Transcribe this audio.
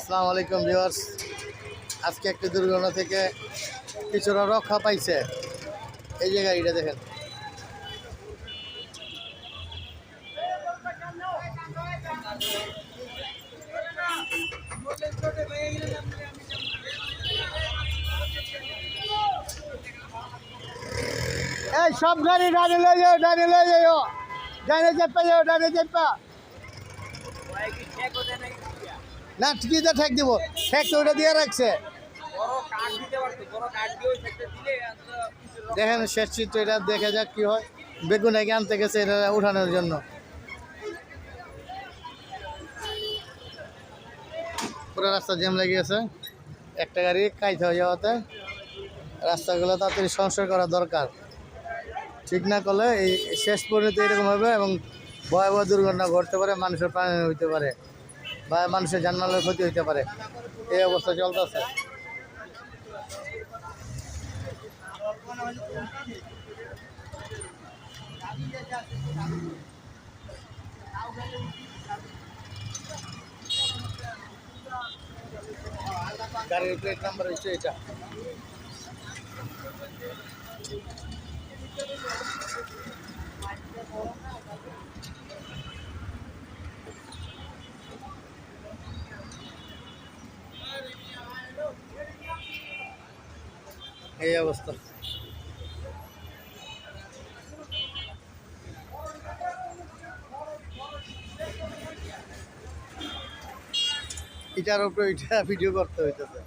আসসালামু আলাইকুম ভিউয়ার্স। আজকে একটি দুর্ঘটনা থেকে কিছুটা রক্ষা পাইছে। এই যে গাড়িটা দেখেন, এই সব গাড়ি ডানে লয়ে যাও, ডানে লয়ে যাও, ডানে চেপা যাও, ডানে চেপা। না ঠিকই তো ঠেক দিব, ঠেক তো ওটা দিয়ে রাখছে। দেখেন শেষ চিত্র, এটা দেখে যাক কি হয়। বেগুন একে আনতে গেছে এটা উঠানোর জন্য। পুরো রাস্তা জ্যাম লেগে গেছে, একটা গাড়ি কাইতে হয়ে যাওয়াতে রাস্তাগুলো তাড়াতাড়ি সংস্কার করা দরকার। ঠিক না করলে এই শেষ পরিণতি এরকম হবে এবং ভয়াবহ দুর্ঘটনা ঘটতে পারে, মানুষের প্রাণ হইতে পারে বা মানুষের জানমালের ক্ষতি হইতে পারে। এই অবস্থা চলতেছে। গাড়ির প্লেট নাম্বার হচ্ছে এটা। এই অবস্থা। এটার উপরে এটা ভিডিও করতে হইতেছে।